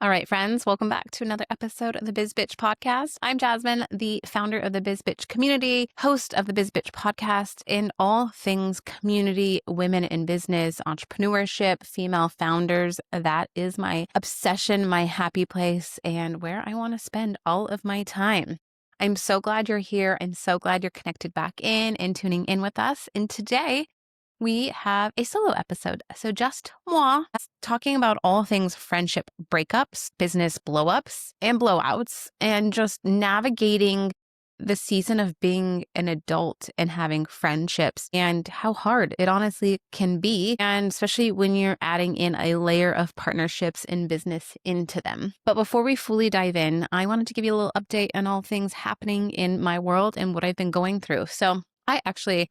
All right, friends, welcome back to another episode of the Bizz Bitch podcast. I'm Jazmin, the founder of the Bizz Bitch community, host of the Bizz Bitch podcast, and all things community, women in business, entrepreneurship, female founders. That is my obsession, my happy place, and where I want to spend all of my time. I'm so glad you're here. I'm so glad you're connected back in and tuning in with us. And today, we have a solo episode. So just moi talking about all things friendship breakups, business blowups and blowouts, and just navigating the season of being an adult and having friendships and how hard it honestly can be. And especially when you're adding in a layer of partnerships and business into them. But before we fully dive in, I wanted to give you a little update on all things happening in my world and what I've been going through. So I actually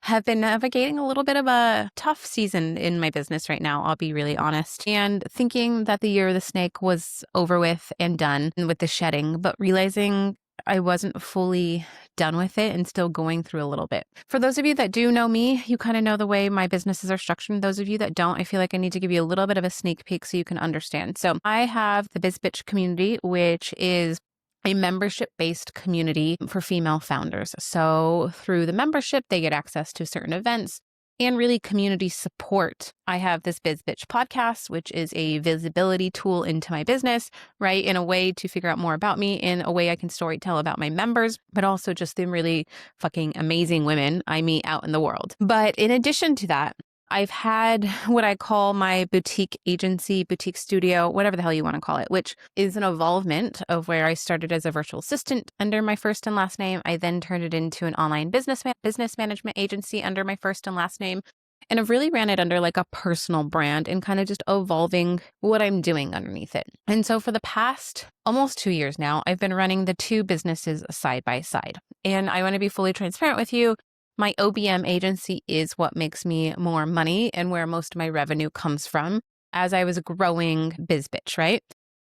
have been navigating a little bit of a tough season in my business right now, I'll be really honest, and thinking that the year of the snake was over with and done with the shedding, but realizing I wasn't fully done with it and still going through a little bit. For those of you that do know me, you kind of know the way my businesses are structured. Those of you that don't, I feel like I need to give you a little bit of a sneak peek so you can understand. So I have the Bizz Bitch community, which is a membership-based community for female founders. So through the membership, they get access to certain events and really community support. I have this Bizz Bitch podcast, which is a visibility tool into my business, right? In a way to figure out more about me, in a way I can storytell about my members, but also just the really fucking amazing women I meet out in the world. But in addition to that, I've had what I call my boutique agency, boutique studio, whatever the hell you want to call it, which is an evolvement of where I started as a virtual assistant under my first and last name. I then turned it into an online business management agency under my first and last name. And I've really ran it under like a personal brand and kind of just evolving what I'm doing underneath it. And so for the past almost 2 years now, I've been running the two businesses side by side. And I want to be fully transparent with you. My OBM agency is what makes me more money and where most of my revenue comes from as I was growing Bizz Bitch, right?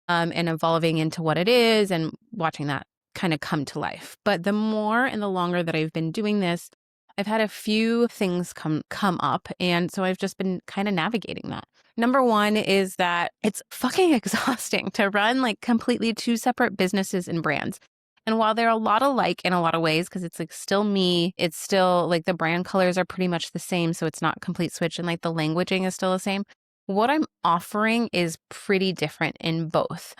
And evolving into what it is and watching that kind of come to life. But the more and the longer that I've been doing this, I've had a few things come up. And so I've just been kind of navigating that. Number one is that it's fucking exhausting to run like completely two separate businesses and brands. And while they're a lot alike in a lot of ways, because it's like still me, it's still like the brand colors are pretty much the same. So it's not complete switch and like the languaging is still the same. What I'm offering is pretty different in both.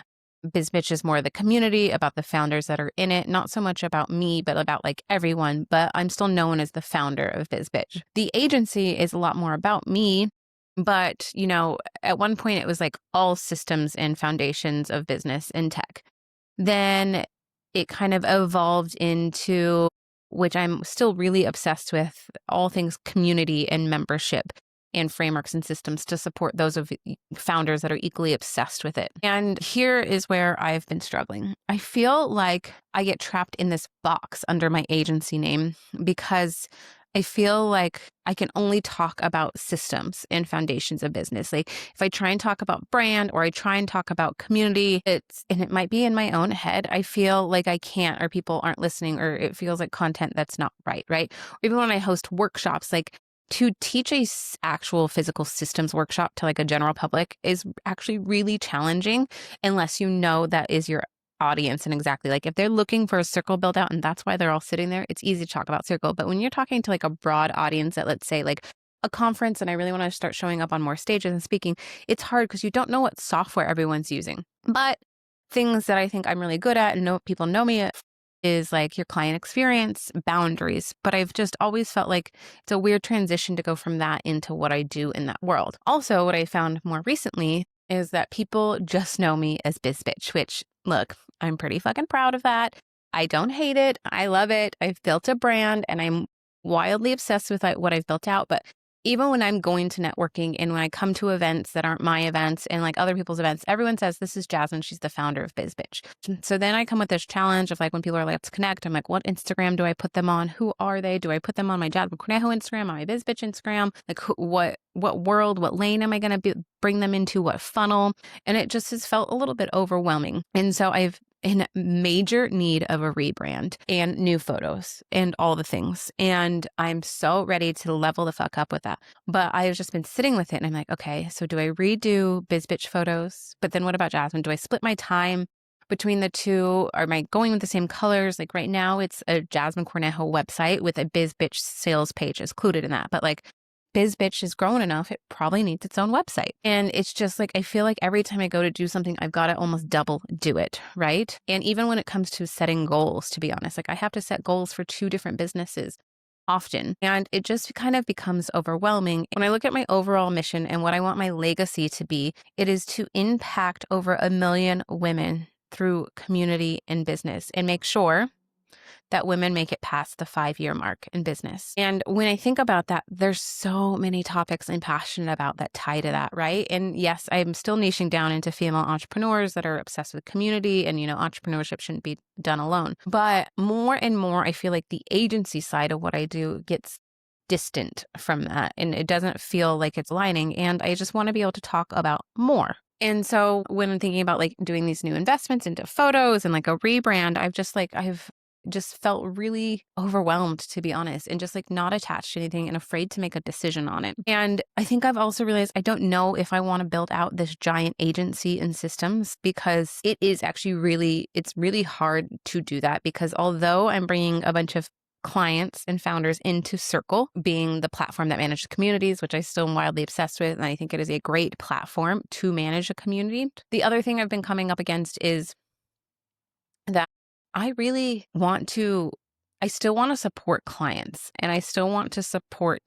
Bizz Bitch is more the community, about the founders that are in it, not so much about me, but about like everyone. But I'm still known as the founder of Bizz Bitch. The agency is a lot more about me. But, you know, at one point it was like all systems and foundations of business and tech. Then it kind of evolved into, which I'm still really obsessed with, all things community and membership and frameworks and systems to support those of founders that are equally obsessed with it. And here is where I've been struggling. I feel like I get trapped in this box under my agency name because I feel like I can only talk about systems and foundations of business. Like if I try and talk about brand or I try and talk about community, and it might be in my own head, I feel like I can't, or people aren't listening, or it feels like content that's not right? Or even when I host workshops, like to teach a actual physical systems workshop to like a general public is actually really challenging unless you know that is your audience and exactly like if they're looking for a circle build out and that's why they're all sitting there, it's easy to talk about circle. But when you're talking to like a broad audience at, let's say, like a conference, and I really want to start showing up on more stages and speaking, it's hard because you don't know what software everyone's using. But things that I think I'm really good at and know people know me at is like your client experience, boundaries. But I've just always felt like it's a weird transition to go from that into what I do in that world. Also, what I found more recently is that people just know me as Bizz Bitch, which, look, I'm pretty fucking proud of that. I don't hate it. I love it. I've built a brand and I'm wildly obsessed with what I've built out. But even when I'm going to networking and when I come to events that aren't my events and like other people's events, everyone says, this is Jazmin. She's the founder of Bizz Bitch. So then I come with this challenge of like, when people are like, let's connect, I'm like, what Instagram do I put them on? Who are they? Do I put them on my Jazmin Cornejo Instagram, on my Bizz Bitch Instagram? Like what world, what lane am I going to bring them into? What funnel? And it just has felt a little bit overwhelming. And so I've in major need of a rebrand and new photos and all the things. And I'm so ready to level the fuck up with that. But I've just been sitting with it and I'm like, okay, so do I redo Bizz Bitch photos? But then what about Jazmin? Do I split my time between the two? Or am I going with the same colors? Like right now it's a Jazmin Cornejo website with a Bizz Bitch sales page included in that. But like Bizz Bitch is grown enough, it probably needs its own website. And it's just like, I feel like every time I go to do something, I've got to almost double do it, right? And even when it comes to setting goals, to be honest, like I have to set goals for 2 different businesses often. And it just kind of becomes overwhelming. When I look at my overall mission and what I want my legacy to be, it is to impact over 1 million women through community and business and make sure that women make it past the 5-year mark in business. And when I think about that, there's so many topics I'm passionate about that tie to that, right? And yes, I'm still niching down into female entrepreneurs that are obsessed with community and, entrepreneurship shouldn't be done alone. But more and more, I feel like the agency side of what I do gets distant from that and it doesn't feel like it's aligning. And I just want to be able to talk about more. And so when I'm thinking about like doing these new investments into photos and like a rebrand, I've just felt really overwhelmed, to be honest, and just like not attached to anything and afraid to make a decision on it. And I think I've also realized I don't know if I want to build out this giant agency and systems because it is actually it's really hard to do that because although I'm bringing a bunch of clients and founders into Circle, being the platform that manages communities, which I still am wildly obsessed with. And I think it is a great platform to manage a community. The other thing I've been coming up against is that I still want to support clients and I still want to support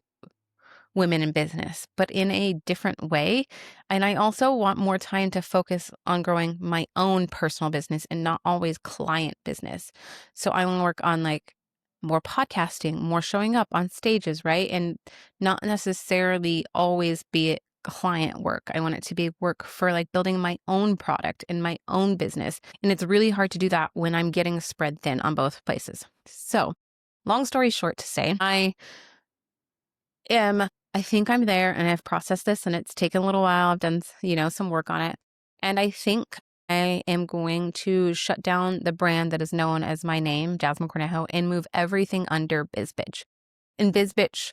women in business, but in a different way. And I also want more time to focus on growing my own personal business and not always client business. So I want to work on like more podcasting, more showing up on stages, right? And not necessarily always be it client work. I want it to be work for like building my own product and my own business. And it's really hard to do that when I'm getting spread thin on both places. So long story short to say, I think I'm there and I've processed this and it's taken a little while. I've done, some work on it. And I think I am going to shut down the brand that is known as my name, Jazmin Cornejo, and move everything under Bizz Bitch. And Bizz Bitch,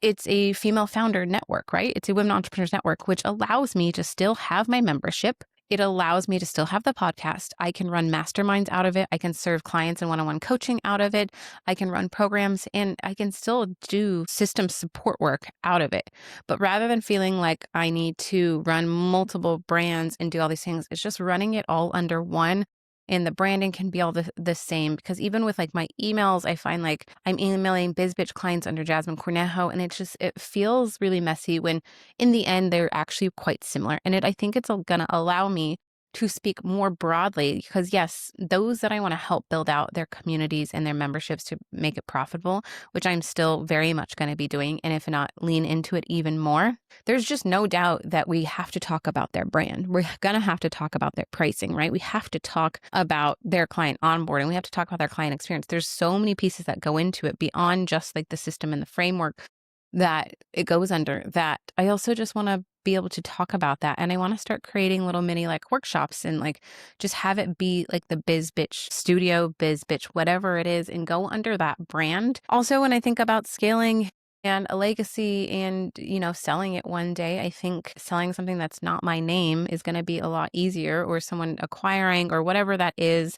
it's a female founder network, right? It's a women entrepreneurs network, which allows me to still have my membership. It allows me to still have the podcast. I can run masterminds out of it. I can serve clients in one-on-one coaching out of it. I can run programs and I can still do system support work out of it. But rather than feeling like I need to run multiple brands and do all these things, it's just running it all under one. And the branding can be all the same because even with like my emails, I find like I'm emailing Bizz Bitch clients under Jazmin Cornejo and it feels really messy when in the end they're actually quite similar. And I think it's going to allow me to speak more broadly because yes, those that I want to help build out their communities and their memberships to make it profitable, which I'm still very much going to be doing. And if not, lean into it even more. There's just no doubt that we have to talk about their brand. We're going to have to talk about their pricing, right? We have to talk about their client onboarding. We have to talk about their client experience. There's so many pieces that go into it beyond just like the system and the framework that it goes under that. I also just want to be able to talk about that. And I want to start creating little mini like workshops and like just have it be like the Bizz Bitch studio, Bizz Bitch, whatever it is, and go under that brand. Also, when I think about scaling and a legacy and, selling it one day, I think selling something that's not my name is going to be a lot easier, or someone acquiring or whatever that is,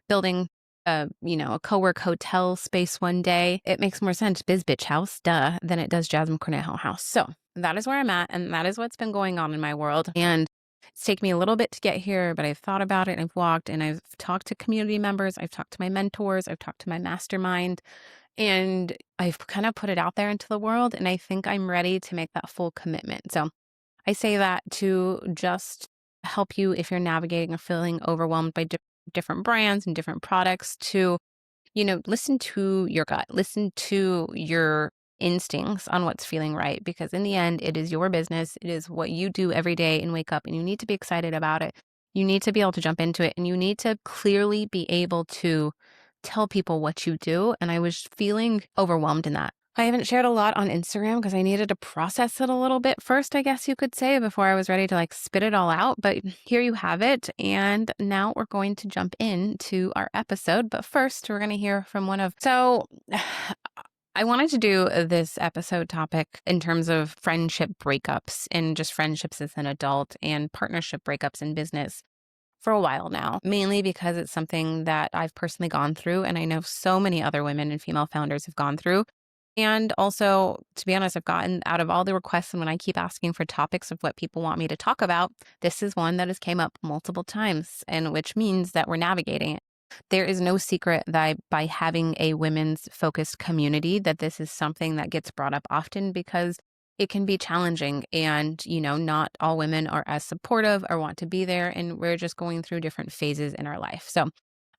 building a co-work hotel space one day. It makes more sense, Bizz Bitch house, duh, than it does Jazmin Cornejo house. So that is where I'm at. And that is what's been going on in my world. And it's taken me a little bit to get here, but I've thought about it. I've walked and I've talked to community members. I've talked to my mentors. I've talked to my mastermind. And I've kind of put it out there into the world. And I think I'm ready to make that full commitment. So I say that to just help you if you're navigating or feeling overwhelmed by different brands and different products to, listen to your gut, listen to your instincts on what's feeling right. Because in the end, it is your business. It is what you do every day and wake up, and you need to be excited about it. You need to be able to jump into it, and you need to clearly be able to tell people what you do. And I was feeling overwhelmed in that. I haven't shared a lot on Instagram because I needed to process it a little bit first, I guess you could say, before I was ready to like spit it all out. But here you have it. And now we're going to jump into our episode. But first, we're going to hear from one of. So I wanted to do this episode topic in terms of friendship breakups and just friendships as an adult and partnership breakups in business for a while now, mainly because it's something that I've personally gone through. And I know so many other women and female founders have gone through. And also, to be honest, I've gotten out of all the requests, and when I keep asking for topics of what people want me to talk about, this is one that has came up multiple times, and which means that we're navigating it. There is no secret that by having a women's focused community, that this is something that gets brought up often because it can be challenging and, not all women are as supportive or want to be there. And we're just going through different phases in our life. So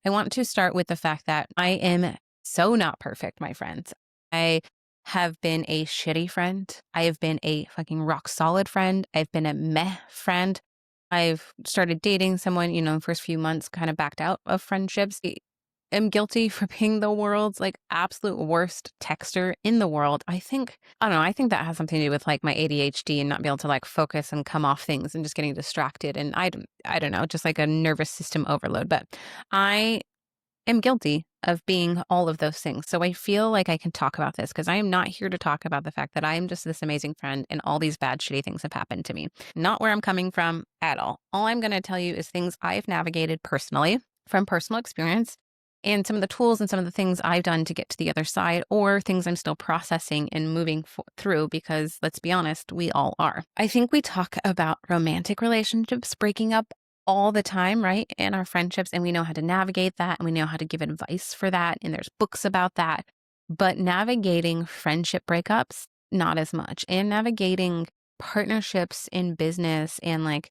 I want to start with the fact that I am so not perfect, my friends. I have been a shitty friend. I have been a fucking rock solid friend. I've been a meh friend. I've started dating someone, the first few months kind of backed out of friendships. I am guilty for being the world's like absolute worst texter in the world. I don't know, I think that has something to do with like my ADHD and not be able to like focus and come off things and just getting distracted. And I don't know, just like a nervous system overload. But I am guilty of being all of those things. So I feel like I can talk about this because I am not here to talk about the fact that I am just this amazing friend and all these bad, shitty things have happened to me. Not where I'm coming from at all. All I'm going to tell you is things I've navigated personally from personal experience and some of the tools and some of the things I've done to get to the other side or things I'm still processing and moving through because let's be honest, we all are. I think we talk about romantic relationships breaking up all the time, right? In our friendships, and we know how to navigate that and we know how to give advice for that. And there's books about that. But navigating friendship breakups, not as much. And navigating partnerships in business and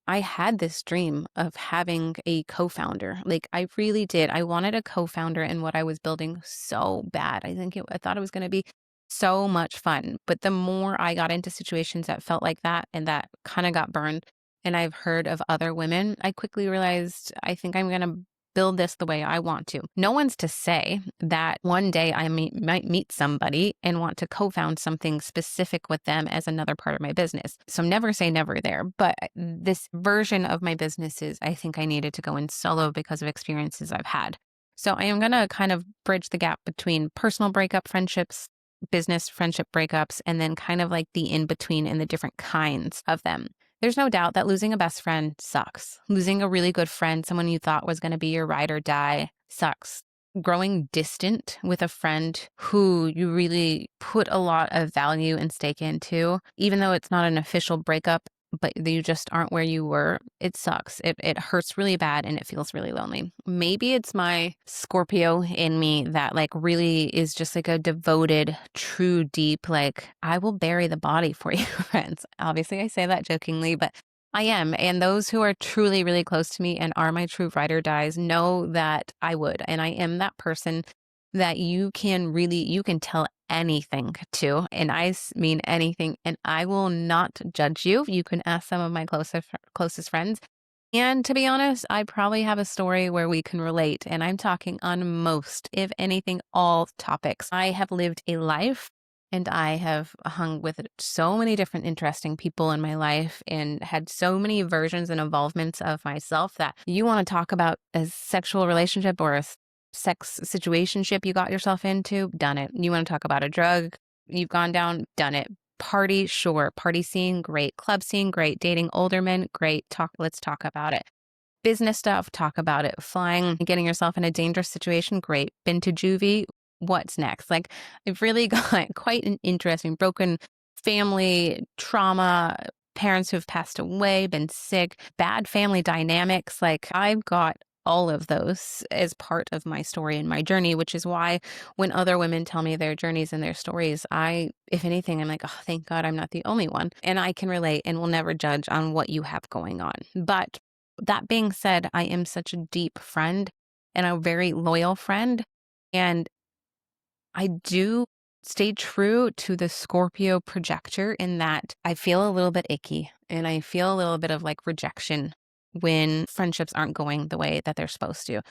I had this dream of having a co-founder. Like I really did. I wanted a co-founder in what I was building so bad. I thought it was going to be so much fun. But the more I got into situations that felt like that and that kind of got burned, and I've heard of other women, I quickly realized I think I'm going to build this the way I want to. No one's to say that one day I might meet somebody and want to co-found something specific with them as another part of my business. So never say never there. But this version of my businesses, I think I needed to go in solo because of experiences I've had. So I am going to kind of bridge the gap between personal breakup friendships, business friendship breakups, and then kind of like the in-between and the different kinds of them. There's no doubt that losing a best friend sucks. Losing a really good friend, someone you thought was going to be your ride or die, sucks. Growing distant with a friend who you really put a lot of value and stake into, even though it's not an official breakup, but you just aren't where you were, it sucks. It hurts really bad and it feels really lonely. Maybe it's my Scorpio in me that like really is just like a devoted, true, deep, like I will bury the body for you, friends. Obviously, I say that jokingly, but I am. And those who are truly, really close to me and are my true ride or dies know that I would. And I am that person that you can tell anything to, and I mean anything, and I will not judge you. You can ask some of my closest friends. And to be honest, I probably have a story where we can relate, and I'm talking on most, if anything, all topics. I have lived a life and I have hung with so many different interesting people in my life and had so many versions and involvements of myself that you want to talk about a sexual relationship or a sex situationship you got yourself into, done it. You want to talk about a drug you've gone down, done it. Party, sure. Party scene, great. Club scene, great. Dating older men, great. Let's talk about it. Business stuff, talk about it. Flying, getting yourself in a dangerous situation, great. Been to juvie, what's next? Like I've really got quite an interesting broken family trauma, parents who've passed away, been sick, bad family dynamics. Like I've got all of those as part of my story and my journey, which is why when other women tell me their journeys and their stories, if anything, I'm like, oh, thank God I'm not the only one. And I can relate and will never judge on what you have going on. But that being said, I am such a deep friend and a very loyal friend. And I do stay true to the Scorpio projector in that I feel a little bit icky and I feel a little bit of like rejection when friendships aren't going the way that they're supposed to.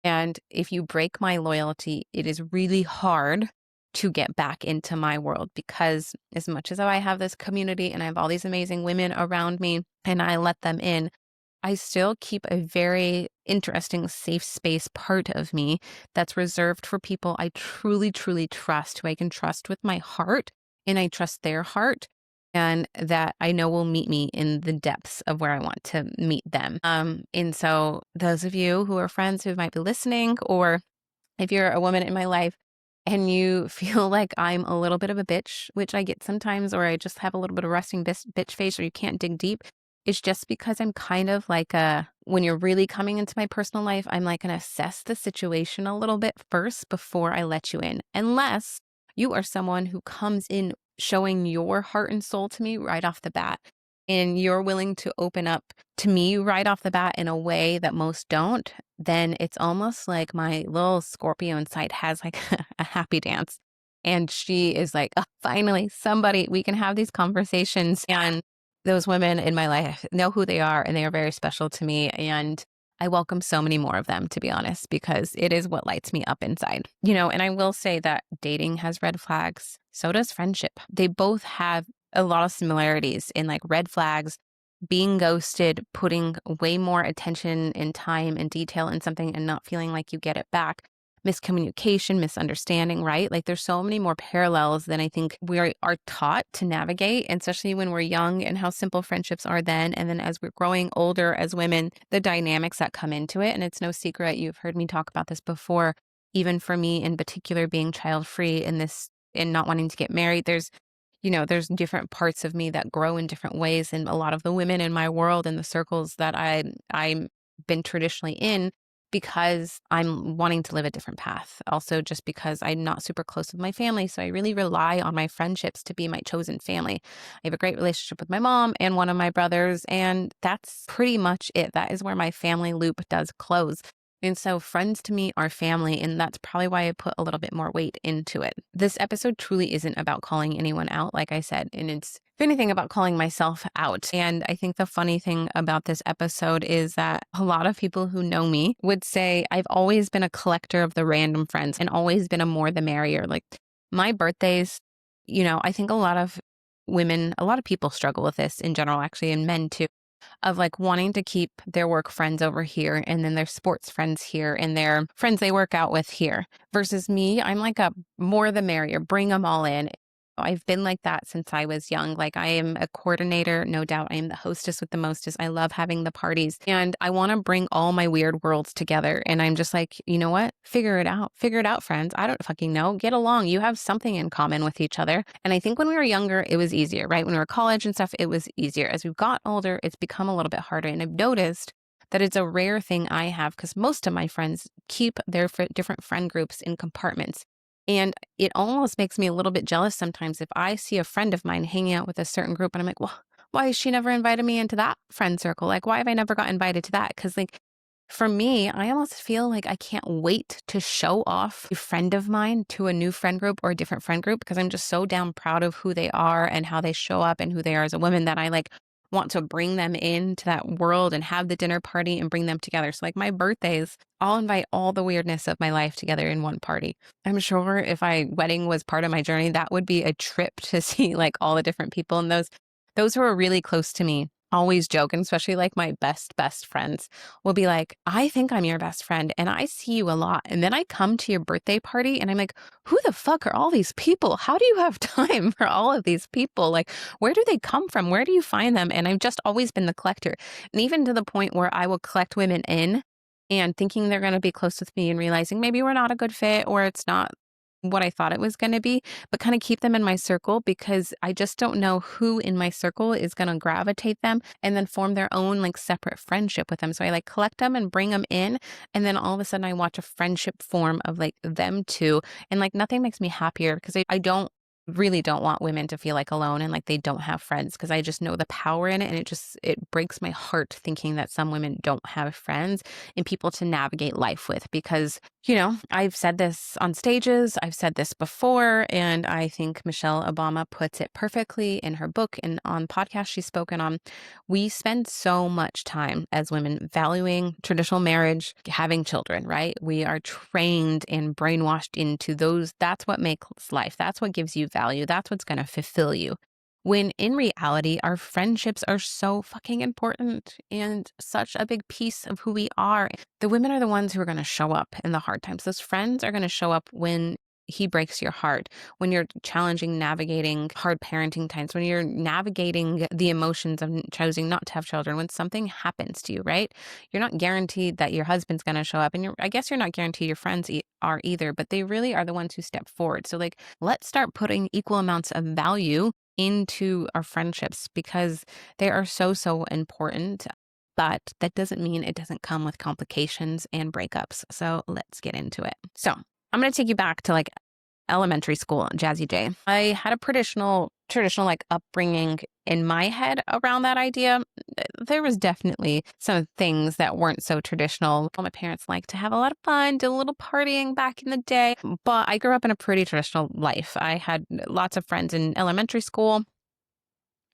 And if you break my loyalty, it is really hard to get back into my world, because as much as I have this community and I have all these amazing women around me and I let them in, I still keep a very interesting safe space part of me that's reserved for people I truly, truly trust, who I can trust with my heart and I trust their heart, and that I know will meet me in the depths of where I want to meet them. And so those of you who are friends who might be listening, or if you're a woman in my life and you feel like I'm a little bit of a bitch, which I get sometimes, or I just have a little bit of resting bitch face, or you can't dig deep, it's just because I'm kind of like when you're really coming into my personal life, I'm like going to assess the situation a little bit first before I let you in. Unless you are someone who comes in showing your heart and soul to me right off the bat, and you're willing to open up to me right off the bat in a way that most don't, then it's almost like my little Scorpio inside has like a happy dance. And she is like, oh, finally, somebody, we can have these conversations. And those women in my life know who they are, and they are very special to me. And I welcome so many more of them, to be honest, because it is what lights me up inside. And I will say that dating has red flags. So does friendship. They both have a lot of similarities in like red flags, being ghosted, putting way more attention and time and detail in something and not feeling like you get it back, miscommunication, misunderstanding, right? Like there's so many more parallels than I think we are taught to navigate, and especially when we're young, and how simple friendships are then. And then as we're growing older as women, the dynamics that come into it. And it's no secret, you've heard me talk about this before, even for me in particular, being child free in this and not wanting to get married, there's different parts of me that grow in different ways. And a lot of the women in my world and the circles that I'm been traditionally in, because I'm wanting to live a different path. Also, just because I'm not super close with my family. So I really rely on my friendships to be my chosen family. I have a great relationship with my mom and one of my brothers, and that's pretty much it. That is where my family loop does close. And so friends to me are family, and that's probably why I put a little bit more weight into it. This episode truly isn't about calling anyone out, like I said, and it's, if anything, about calling myself out. And I think the funny thing about this episode is that a lot of people who know me would say I've always been a collector of the random friends and always been a more the merrier. Like my birthdays, I think a lot of women, a lot of people struggle with this in general, actually, and men too, of like wanting to keep their work friends over here and then their sports friends here and their friends they work out with here. Versus me, I'm like a more the merrier, bring them all in. I've been like that since I was young. Like I am a coordinator, no doubt. I am the hostess with the mostest. I love having the parties and I want to bring all my weird worlds together. And I'm just like, you know what? Figure it out. Figure it out, friends. I don't fucking know. Get along. You have something in common with each other. And I think when we were younger, it was easier, right? When we were college and stuff, it was easier. As we've got older, it's become a little bit harder. And I've noticed that it's a rare thing I have, because most of my friends keep their different friend groups in compartments. And it almost makes me a little bit jealous sometimes if I see a friend of mine hanging out with a certain group and I'm like, well, why has she never invited me into that friend circle? Like, why have I never got invited to that? Because like for me, I almost feel like I can't wait to show off a friend of mine to a new friend group or a different friend group, because I'm just so damn proud of who they are and how they show up and who they are as a woman, that I like want to bring them into that world and have the dinner party and bring them together. So like my birthdays, I'll invite all the weirdness of my life together in one party. I'm sure if my wedding was part of my journey, that would be a trip to see like all the different people. And those who are really close to me always joke, and especially like my best friends will be like, I think I'm your best friend and I see you a lot. And then I come to your birthday party and I'm like, who the fuck are all these people? How do you have time for all of these people? Like, where do they come from? Where do you find them? And I've just always been the collector. And even to the point where I will collect women in and thinking they're going to be close with me and realizing maybe we're not a good fit or it's not what I thought it was going to be, but kind of keep them in my circle, because I just don't know who in my circle is going to gravitate them and then form their own like separate friendship with them. So I like collect them and bring them in. And then all of a sudden I watch a friendship form of like them two. And like nothing makes me happier, because I don't really don't want women to feel like alone and like they don't have friends, because I just know the power in it, and it breaks my heart thinking that some women don't have friends and people to navigate life with. Because I've said this on stages, I've said this before, and I think Michelle Obama puts it perfectly in her book and on podcasts she's spoken on. We spend so much time as women valuing traditional marriage, having children, right? We are trained and brainwashed into those. That's what makes life. That's what gives you value. That's what's going to fulfill you. When in reality, our friendships are so fucking important and such a big piece of who we are. The women are the ones who are going to show up in the hard times. Those friends are going to show up when he breaks your heart, when you're challenging navigating hard parenting times, when you're navigating the emotions of choosing not to have children, when something happens to you, right? You're not guaranteed that your husband's going to show up, and I guess you're not guaranteed your friends are either, but they really are the ones who step forward. So like, let's start putting equal amounts of value into our friendships, because they are so, so important. But that doesn't mean it doesn't come with complications and breakups. So let's get into it. So I'm going to take you back to like elementary school, Jazzy J. I had a traditional like upbringing in my head around that idea. There was definitely some things that weren't so traditional. My parents liked to have a lot of fun, did a little partying back in the day, but I grew up in a pretty traditional life. I had lots of friends in elementary school.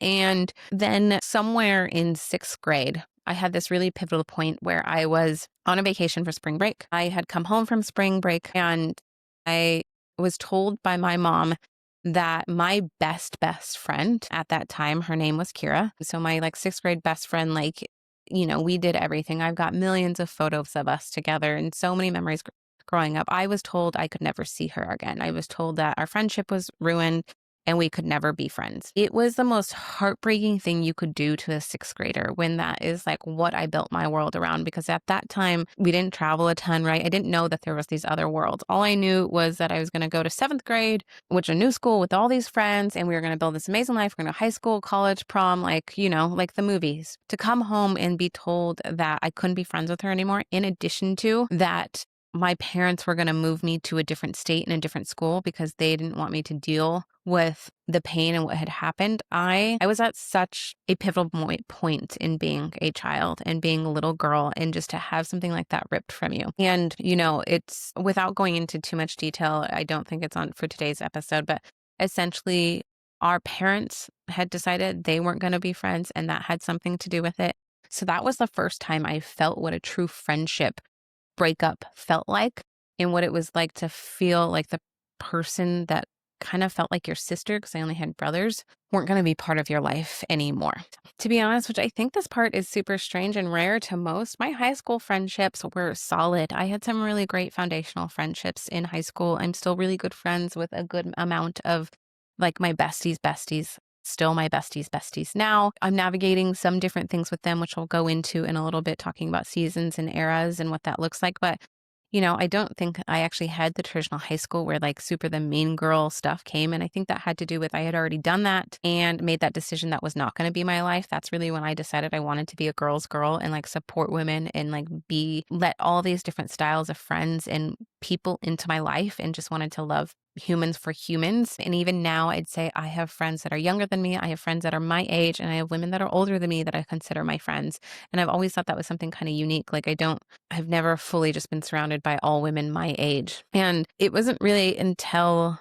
And then somewhere in 6th grade, I had this really pivotal point where I was on a vacation for spring break. I had come home from spring break, and I was told by my mom that my best friend at that time, her name was Kira. So my like 6th grade best friend, like, we did everything. I've got millions of photos of us together and so many memories growing up. I was told I could never see her again. I was told that our friendship was ruined and we could never be friends. It was the most heartbreaking thing you could do to a 6th grader when that is like what I built my world around. Because at that time, we didn't travel a ton, right? I didn't know that there was these other worlds. All I knew was that I was going to go to 7th grade, which a new school with all these friends, and we were going to build this amazing life. We're going to high school, college, prom, like, like the movies. To come home and be told that I couldn't be friends with her anymore, in addition to that, my parents were going to move me to a different state and a different school because they didn't want me to deal with the pain and what had happened. I was at such a pivotal point in being a child and being a little girl, and just to have something like that ripped from you. And, it's, without going into too much detail, I don't think it's on for today's episode, but essentially our parents had decided they weren't going to be friends, and that had something to do with it. So that was the first time I felt what a true friendship breakup felt like, and what it was like to feel like the person that kind of felt like your sister, because I only had brothers, weren't going to be part of your life anymore. To be honest, which I think this part is super strange and rare to most, my high school friendships were solid. I had some really great foundational friendships in high school. I'm still really good friends with a good amount of like my besties, still my besties now. I'm navigating some different things with them, which I'll go into in a little bit, talking about seasons and eras and what that looks like. But, I don't think I actually had the traditional high school where like super the mean girl stuff came. And I think that had to do with I had already done that and made that decision that was not going to be my life. That's really when I decided I wanted to be a girl's girl and like support women and like let all these different styles of friends and people into my life, and just wanted to love humans for humans. And even now, I'd say I have friends that are younger than me. I have friends that are my age, and I have women that are older than me that I consider my friends. And I've always thought that was something kind of unique. Like I've never fully just been surrounded by all women my age. And it wasn't really until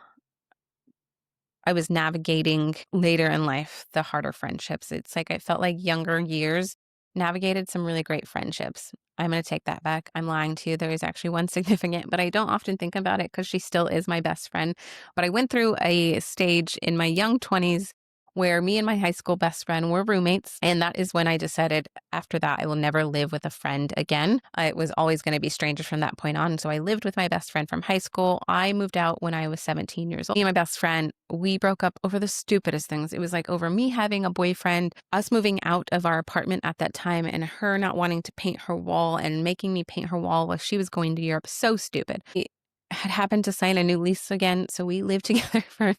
I was navigating later in life the harder friendships. It's like I felt like younger years navigated some really great friendships. I'm going to take that back. I'm lying to you. There is actually one significant, but I don't often think about it because she still is my best friend. But I went through a stage in my young 20s where me and my high school best friend were roommates. And that is when I decided after that, I will never live with a friend again. It was always going to be strangers from that point on. So I lived with my best friend from high school. I moved out when I was 17 years old. Me and my best friend, we broke up over the stupidest things. It was like over me having a boyfriend, us moving out of our apartment at that time, and her not wanting to paint her wall and making me paint her wall while she was going to Europe. So stupid. Had happened to sign a new lease again. So we lived together for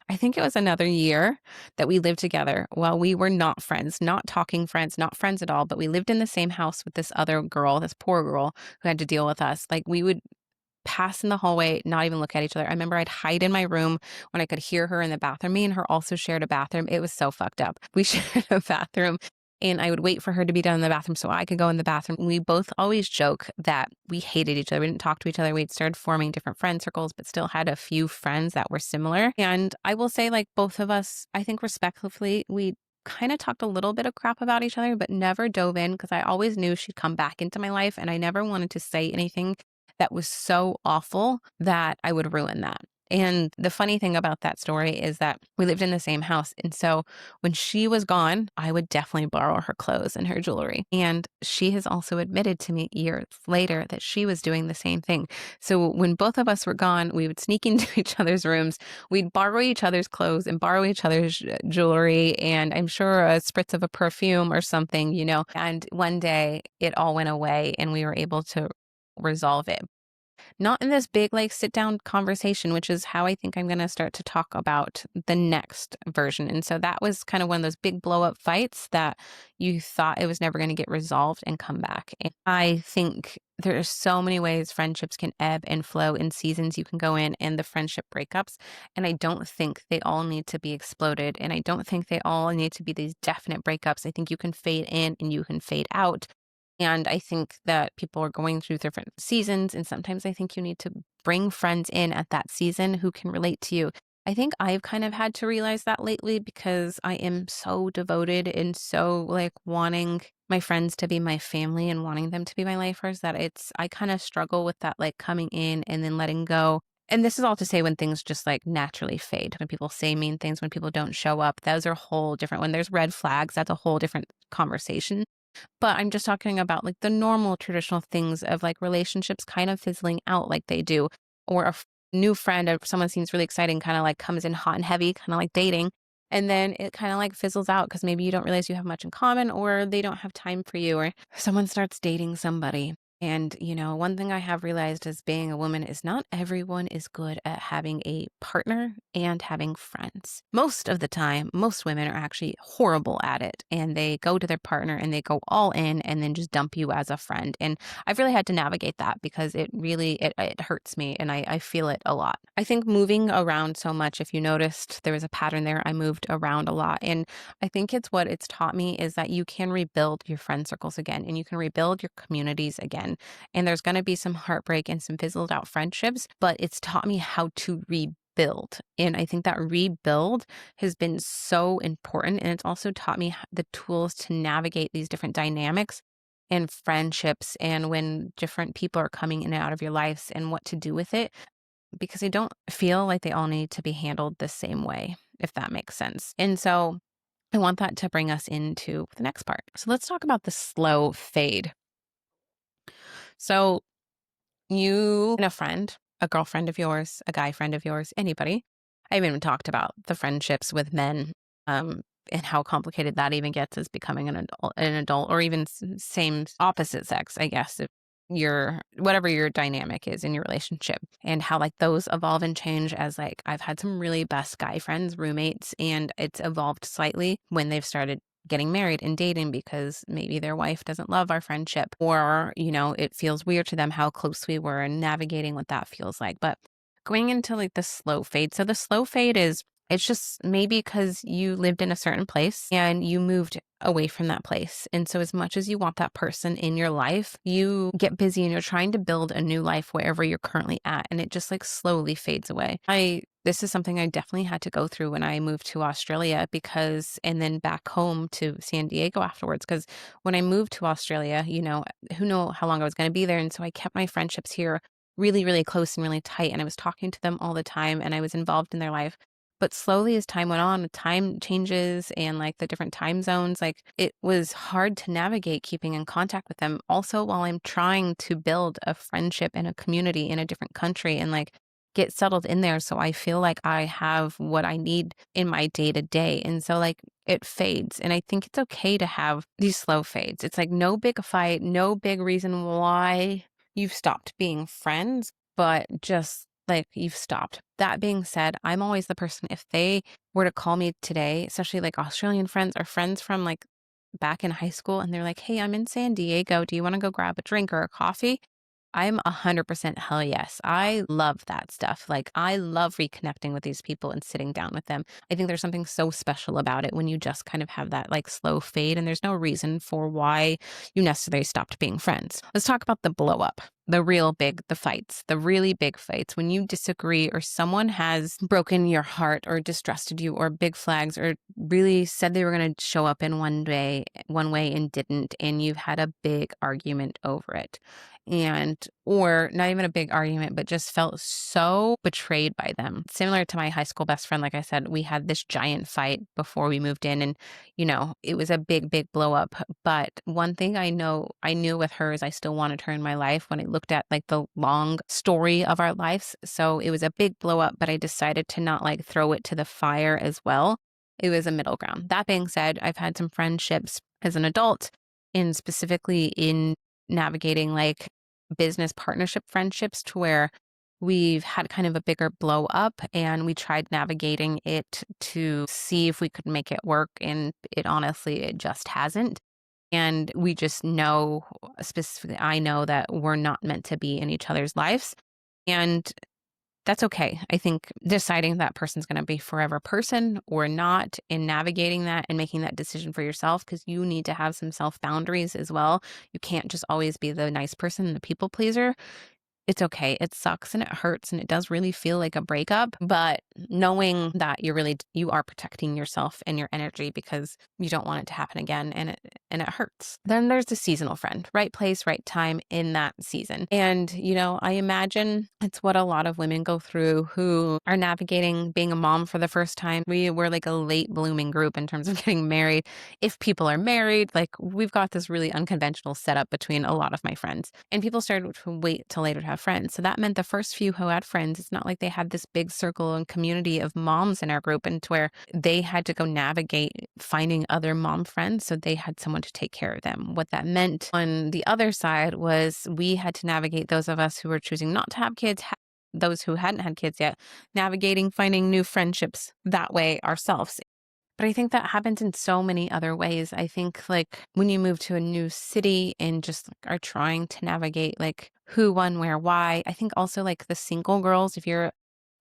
I think it was another year that we lived together while we were not friends, not talking friends, not friends at all. But we lived in the same house with this other girl, this poor girl who had to deal with us. Like we would pass in the hallway, not even look at each other. I remember I'd hide in my room when I could hear her in the bathroom. Me and her also shared a bathroom. It was so fucked up. We shared a bathroom and I would wait for her to be done in the bathroom so I could go in the bathroom. We both always joke that we hated each other. We didn't talk to each other. We'd started forming different friend circles, but still had a few friends that were similar. And I will say, like, both of us, I think respectfully, we kind of talked a little bit of crap about each other, but never dove in because I always knew she'd come back into my life. And I never wanted to say anything that was so awful that I would ruin that. And the funny thing about that story is that we lived in the same house. And so when she was gone, I would definitely borrow her clothes and her jewelry. And she has also admitted to me years later that she was doing the same thing. So when both of us were gone, we would sneak into each other's rooms. We'd borrow each other's clothes and borrow each other's jewelry. And I'm sure a spritz of a perfume or something, you know. And one day it all went away and we were able to resolve it. Not in this big, like, sit down conversation, which is how I think I'm going to start to talk about the next version. And so that was kind of one of those big blow up fights that you thought it was never going to get resolved and come back. And I think there are so many ways friendships can ebb and flow in seasons you can go in and the friendship breakups. And I don't think they all need to be exploded. And I don't think they all need to be these definite breakups. I think you can fade in and you can fade out. And I think that people are going through different seasons. And sometimes I think you need to bring friends in at that season who can relate to you. I think I've kind of had to realize that lately because I am so devoted and so like wanting my friends to be my family and wanting them to be my lifers that I kind of struggle with that, like coming in and then letting go. And this is all to say when things just like naturally fade, when people say mean things, when people don't show up, those are a whole different, when there's red flags, that's a whole different conversation. But I'm just talking about like the normal traditional things of like relationships kind of fizzling out like they do, or new friend or someone seems really exciting, kind of like comes in hot and heavy, kind of like dating. And then it kind of like fizzles out because maybe you don't realize you have much in common or they don't have time for you, or someone starts dating somebody. And, you know, one thing I have realized as being a woman is not everyone is good at having a partner and having friends. Most of the time, most women are actually horrible at it and they go to their partner and they go all in and then just dump you as a friend. And I've really had to navigate that because it really, it hurts me and I feel it a lot. I think moving around so much, if you noticed, there was a pattern there. I moved around a lot. And I think it's what it's taught me is that you can rebuild your friend circles again and you can rebuild your communities again. And there's going to be some heartbreak and some fizzled out friendships, but it's taught me how to rebuild. And I think that rebuild has been so important. And it's also taught me the tools to navigate these different dynamics and friendships and when different people are coming in and out of your lives and what to do with it. Because I don't feel like they all need to be handled the same way, if that makes sense. And so I want that to bring us into the next part. So let's talk about the slow fade. So you and a friend, a girlfriend of yours, a guy friend of yours, anybody. I haven't even talked about the friendships with men and how complicated that even gets as becoming an adult or even same opposite sex, I guess, if your whatever your dynamic is in your relationship and how like those evolve and change as like I've had some really best guy friends, roommates, and it's evolved slightly when they've started getting married and dating because maybe their wife doesn't love our friendship or, you know, it feels weird to them how close we were and navigating what that feels like. But going into like the slow fade. So the slow fade is it's just maybe because you lived in a certain place and you moved away from that place. And so as much as you want that person in your life, you get busy and you're trying to build a new life wherever you're currently at. And it just like slowly fades away. This is something I definitely had to go through when I moved to Australia and then back home to San Diego afterwards. Because when I moved to Australia, you know, who knew how long I was going to be there. And so I kept my friendships here really, really close and really tight. And I was talking to them all the time and I was involved in their life. But slowly as time went on, time changes and like the different time zones, like it was hard to navigate keeping in contact with them. Also, while I'm trying to build a friendship and a community in a different country and like get settled in there. So I feel like I have what I need in my day to day. And so like it fades. And I think it's okay to have these slow fades. It's like no big fight, no big reason why you've stopped being friends, but just like you've stopped. That being said, I'm always the person, if they were to call me today, especially like Australian friends or friends from like back in high school, and they're like, hey, I'm in San Diego. Do you want to go grab a drink or a coffee? I'm 100% hell yes. I love that stuff. Like, I love reconnecting with these people and sitting down with them. I think there's something so special about it when you just kind of have that like slow fade and there's no reason for why you necessarily stopped being friends. Let's talk about the blow up. The fights, the really big fights, when you disagree or someone has broken your heart or distrusted you or big flags or really said they were going to show up in one way and didn't, and you've had a big argument over it. And, or not even a big argument, but just felt so betrayed by them. Similar to my high school best friend, like I said, we had this giant fight before we moved in, and it was a big, big blow up. But one thing I knew with her is I still wanted her in my life when I looked at like the long story of our lives. So it was a big blow up, but I decided to not like throw it to the fire as well. It was a middle ground. That being said, I've had some friendships as an adult, and specifically in navigating like business partnership friendships to where we've had kind of a bigger blow up and we tried navigating it to see if we could make it work. And it just hasn't. And we just know, specifically, I know that we're not meant to be in each other's lives. And that's okay. I think deciding that person's going to be forever person or not, and navigating that and making that decision for yourself, because you need to have some self boundaries as well. You can't just always be the nice person, the people pleaser. It's okay. It sucks and it hurts and it does really feel like a breakup, but knowing that you are protecting yourself and your energy because you don't want it to happen again, and it hurts. Then there's the seasonal friend, right place, right time in that season. And, I imagine it's what a lot of women go through who are navigating being a mom for the first time. We're like a late blooming group in terms of getting married. If people are married, like we've got this really unconventional setup between a lot of my friends, and people started to wait till later to have friends. So that meant the first few who had friends, it's not like they had this big circle and community of moms in our group, and to where they had to go navigate finding other mom friends. So they had someone to take care of them. What that meant on the other side was we had to navigate those of us who were choosing not to have kids, those who hadn't had kids yet, navigating finding new friendships that way ourselves. But I think that happens in so many other ways. I think like when you move to a new city and just like, are trying to navigate like who, when, where, why. I think also like the single girls, if you're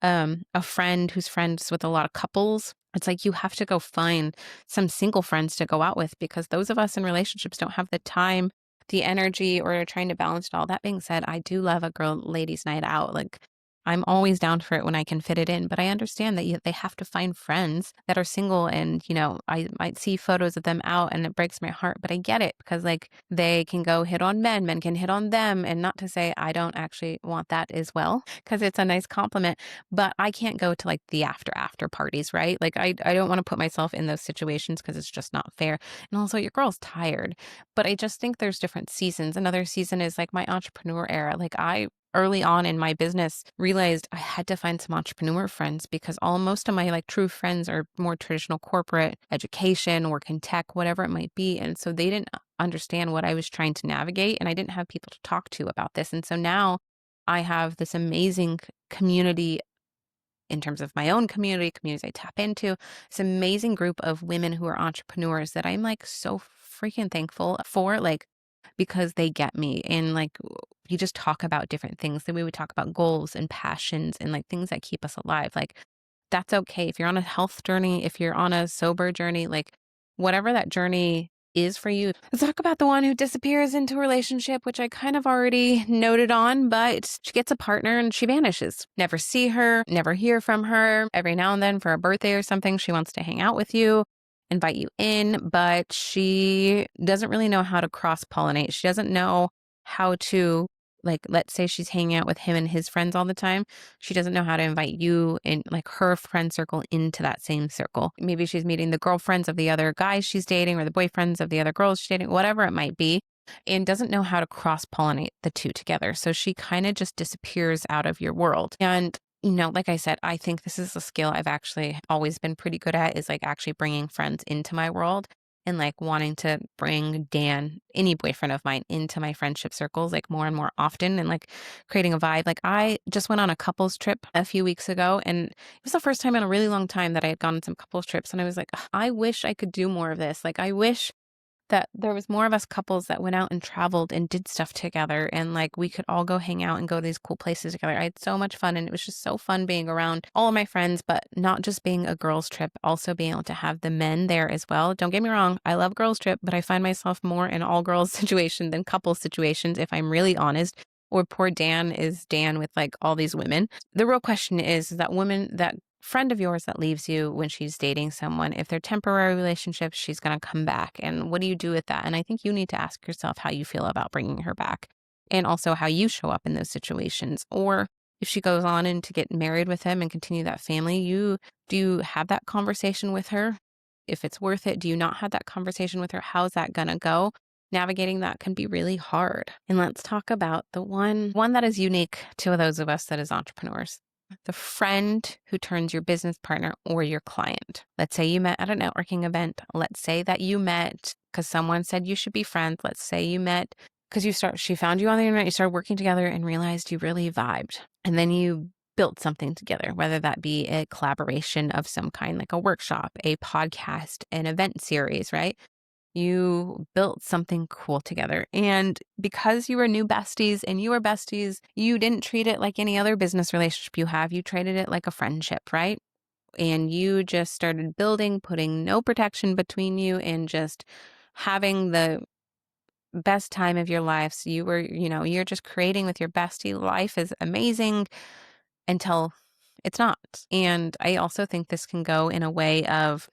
a friend who's friends with a lot of couples, it's like you have to go find some single friends to go out with, because those of us in relationships don't have the time, the energy, or are trying to balance it all. That being said, I do love a girl ladies night out. Like I'm always down for it when I can fit it in, but I understand that they have to find friends that are single, and, I might see photos of them out and it breaks my heart, but I get it because like they can go hit on men can hit on them, and not to say I don't actually want that as well, because it's a nice compliment, but I can't go to like the after parties, right? Like I don't want to put myself in those situations because it's just not fair. And also your girl's tired, but I just think there's different seasons. Another season is like my entrepreneur era. Like I early on in my business realized I had to find some entrepreneur friends, because most of my like true friends are more traditional corporate education, work in tech, whatever it might be. And so they didn't understand what I was trying to navigate, and I didn't have people to talk to about this. And so now I have this amazing community in terms of my own communities I tap into, this amazing group of women who are entrepreneurs that I'm like so freaking thankful for, like, because they get me. And like, we just talk about different things, that we would talk about goals and passions and like things that keep us alive. Like, that's okay. If you're on a health journey, if you're on a sober journey, like whatever that journey is for you. Let's talk about the one who disappears into a relationship, which I kind of already noted on, but she gets a partner and she vanishes. Never see her, never hear from her. Every now and then for a birthday or something, she wants to hang out with you, invite you in, but she doesn't really know how to cross-pollinate. She doesn't know how to, like, let's say she's hanging out with him and his friends all the time. She doesn't know how to invite you and like her friend circle into that same circle. Maybe she's meeting the girlfriends of the other guys she's dating, or the boyfriends of the other girls she's dating, whatever it might be, and doesn't know how to cross-pollinate the two together. So she kind of just disappears out of your world. And like I said, I think this is a skill I've actually always been pretty good at, is like actually bringing friends into my world, and like wanting to bring Dan, any boyfriend of mine, into my friendship circles like more and more often, and like creating a vibe. Like I just went on a couples trip a few weeks ago, and it was the first time in a really long time that I had gone on some couples trips. And I was like, "Ugh, I wish I could do more of this. Like I wish that there was more of us couples that went out and traveled and did stuff together, and like we could all go hang out and go to these cool places together. I had so much fun, and it was just so fun being around all of my friends, but not just being a girls trip, also being able to have the men there as well. Don't get me wrong, I love girls trip, but I find myself more in all girls situation than couple situations, if I'm really honest. Or poor Dan is Dan with like all these women. The real question is that woman, that friend of yours that leaves you when she's dating someone, if they're temporary relationships, she's going to come back. And what do you do with that? And I think you need to ask yourself how you feel about bringing her back, and also how you show up in those situations. Or if she goes on and to get married with him and continue that family, do you have that conversation with her? If it's worth it, do you not have that conversation with her? How's that going to go? Navigating that can be really hard. And let's talk about the one that is unique to those of us that is entrepreneurs. The friend who turns your business partner or your client. Let's say you met at a networking event. Let's say that you met because someone said you should be friends. Let's say you met because she found you on the internet, you started working together and realized you really vibed. And then you built something together, whether that be a collaboration of some kind, like a workshop, a podcast, an event series, right? You built something cool together. And because you were new besties and you were besties, you didn't treat it like any other business relationship you have. You treated it like a friendship, right? And you just started building, putting no protection between you and just having the best time of your life. So you're just creating with your bestie. Life is amazing until it's not. And I also think this can go in a way of,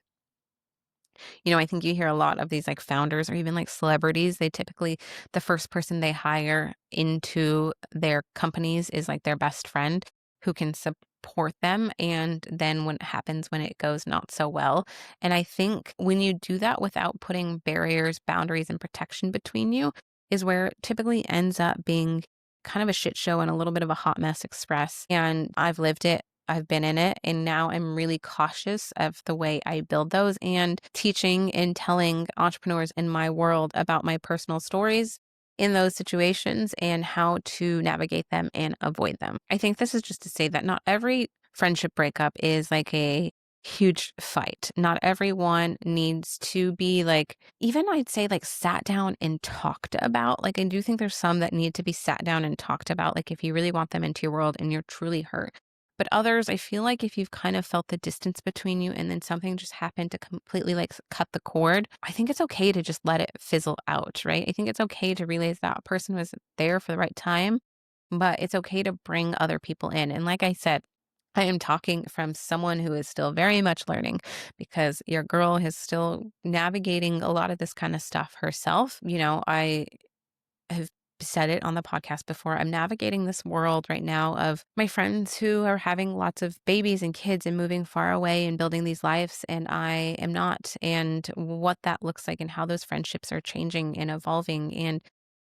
I think you hear a lot of these like founders or even like celebrities. They typically, the first person they hire into their companies is like their best friend who can support them. And then when it happens, when it goes not so well. And I think when you do that without putting barriers, boundaries, and protection between you, is where it typically ends up being kind of a shit show and a little bit of a hot mess express. And I've lived it. I've been in it, and now I'm really cautious of the way I build those, and teaching and telling entrepreneurs in my world about my personal stories in those situations and how to navigate them and avoid them. I think this is just to say that not every friendship breakup is like a huge fight. Not everyone needs to be like, even I'd say like sat down and talked about. Like I do think there's some that need to be sat down and talked about, like if you really want them into your world and you're truly hurt. But others, I feel like if you've kind of felt the distance between you and then something just happened to completely like cut the cord, I think it's okay to just let it fizzle out, right? I think it's okay to realize that person was there for the right time, but it's okay to bring other people in. And like I said, I am talking from someone who is still very much learning, because your girl is still navigating a lot of this kind of stuff herself. I have said it on the podcast before. I'm navigating this world right now of my friends who are having lots of babies and kids and moving far away and building these lives, and I am not, and what that looks like and how those friendships are changing and evolving, and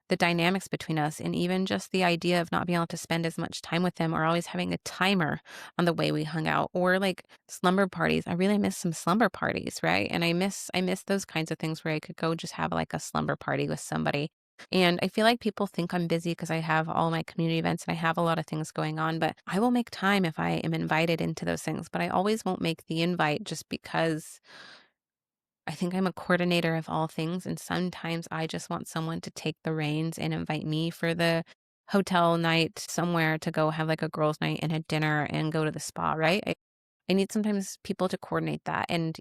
the dynamics between us, and even just the idea of not being able to spend as much time with them, or always having a timer on the way we hung out, or like slumber parties. I really miss some slumber parties, right? And I miss those kinds of things where I could go just have like a slumber party with somebody. And I feel like people think I'm busy because I have all my community events and I have a lot of things going on, but I will make time if I am invited into those things. But I always won't make the invite just because I think I'm a coordinator of all things. And sometimes I just want someone to take the reins and invite me for the hotel night somewhere to go have like a girls' night and a dinner and go to the spa, right? I need sometimes people to coordinate that. And,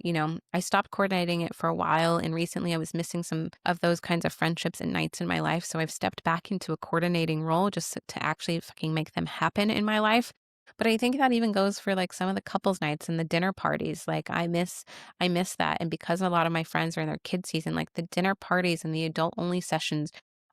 I stopped coordinating it for a while. And recently I was missing some of those kinds of friendships and nights in my life. So I've stepped back into a coordinating role just to actually fucking make them happen in my life. But I think that even goes for like some of the couples nights and the dinner parties. Like I miss that. And because a lot of my friends are in their kid season, like the dinner parties and the adult only sessions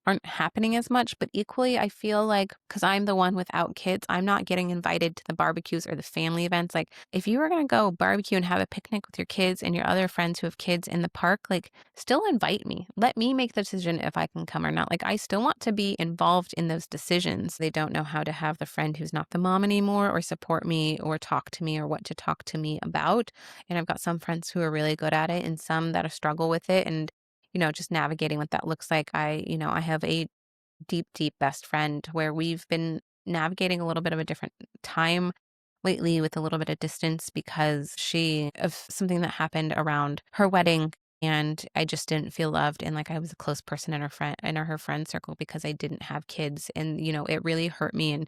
aren't happening as much. But equally, I feel like because I'm the one without kids, I'm not getting invited to the barbecues or the family events. Like if you were going to go barbecue and have a picnic with your kids and your other friends who have kids in the park, like still invite me. Let me make the decision if I can come or not. Like I still want to be involved in those decisions. They don't know how to have the friend who's not the mom anymore, or support me, or talk to me, or what to talk to me about. And I've got some friends who are really good at it and some that struggle with it. And just navigating what that looks like. I have a deep, deep best friend where we've been navigating a little bit of a different time lately with a little bit of distance because of something that happened around her wedding. And I just didn't feel loved and like I was a close person in her friend circle because I didn't have kids. And, it really hurt me. And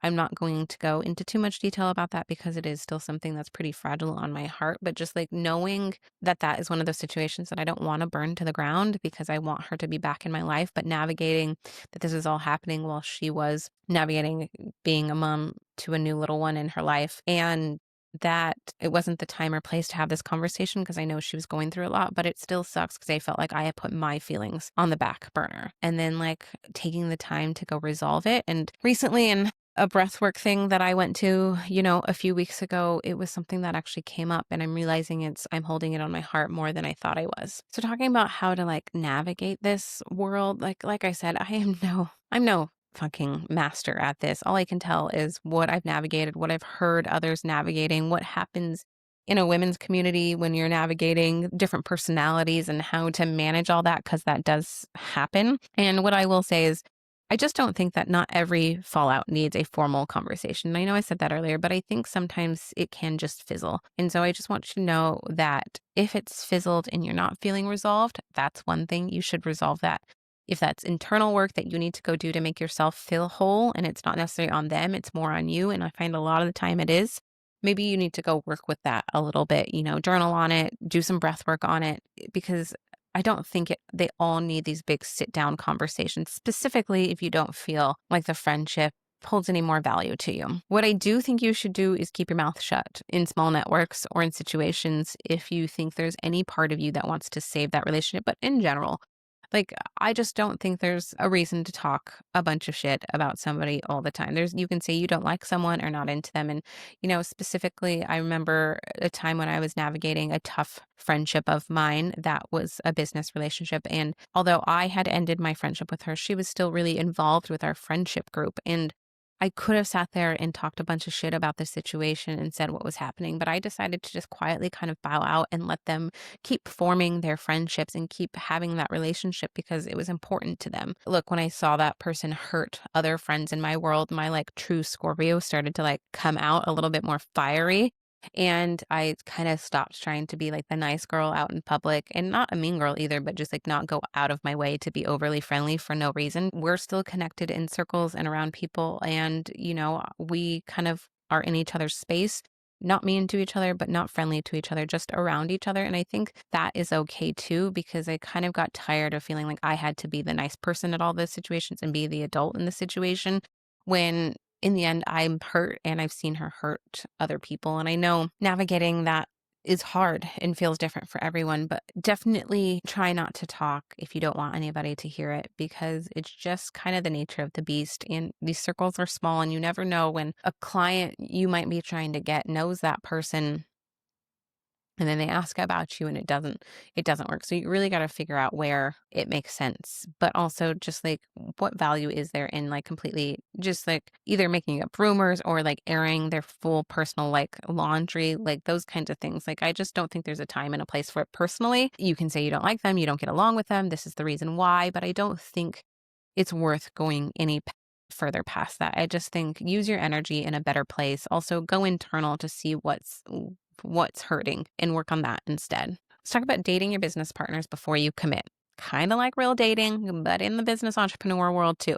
I'm not going to go into too much detail about that because it is still something that's pretty fragile on my heart. But just like knowing that that is one of those situations that I don't want to burn to the ground because I want her to be back in my life, but navigating that this is all happening while she was navigating being a mom to a new little one in her life. And that it wasn't the time or place to have this conversation because I know she was going through a lot, but it still sucks because I felt like I had put my feelings on the back burner and then like taking the time to go resolve it. And recently in a breathwork thing that I went to, a few weeks ago, it was something that actually came up and I'm realizing I'm holding it on my heart more than I thought I was. So talking about how to like navigate this world, like I said, I'm no fucking master at this. All I can tell is what I've navigated, what I've heard others navigating, what happens in a women's community when you're navigating different personalities and how to manage all that, because that does happen. And what I will say is, I just don't think that not every fallout needs a formal conversation. And I know I said that earlier, but I think sometimes it can just fizzle. And so I just want you to know that if it's fizzled and you're not feeling resolved, that's one thing. You should resolve that. If that's internal work that you need to go do to make yourself feel whole and it's not necessarily on them, it's more on you. And I find a lot of the time it is. Maybe you need to go work with that a little bit, journal on it, do some breath work on it, because I don't think they all need these big sit down conversations, specifically if you don't feel like the friendship holds any more value to you. What I do think you should do is keep your mouth shut in small networks or in situations if you think there's any part of you that wants to save that relationship. But in general, like, I just don't think there's a reason to talk a bunch of shit about somebody all the time. You can say you don't like someone or not into them. And, specifically, I remember a time when I was navigating a tough friendship of mine that was a business relationship. And although I had ended my friendship with her, she was still really involved with our friendship group. And I could have sat there and talked a bunch of shit about the situation and said what was happening, but I decided to just quietly kind of bow out and let them keep forming their friendships and keep having that relationship because it was important to them. Look, when I saw that person hurt other friends in my world, my like true Scorpio started to like come out a little bit more fiery. And I kind of stopped trying to be like the nice girl out in public and not a mean girl either, but just like not go out of my way to be overly friendly for no reason. We're still connected in circles and around people. And, we kind of are in each other's space, not mean to each other, but not friendly to each other, just around each other. And I think that is okay too, because I kind of got tired of feeling like I had to be the nice person at all those situations and be the adult in the situation when in the end, I'm hurt and I've seen her hurt other people. And I know navigating that is hard and feels different for everyone, but definitely try not to talk if you don't want anybody to hear it because it's just kind of the nature of the beast. And these circles are small and you never know when a client you might be trying to get knows that person and then they ask about you and it doesn't work. So you really got to figure out where it makes sense, but also just like what value is there in like completely just like either making up rumors or like airing their full personal like laundry, like those kinds of things. Like I just don't think there's a time and a place for it personally. You can say you don't like them, you don't get along with them, this is the reason why, but I don't think it's worth going any further past that. I just think use your energy in a better place. Also go internal to see what's hurting and work on that instead. Let's talk about dating your business partners before you commit. Kind of like real dating, but in the business entrepreneur world too.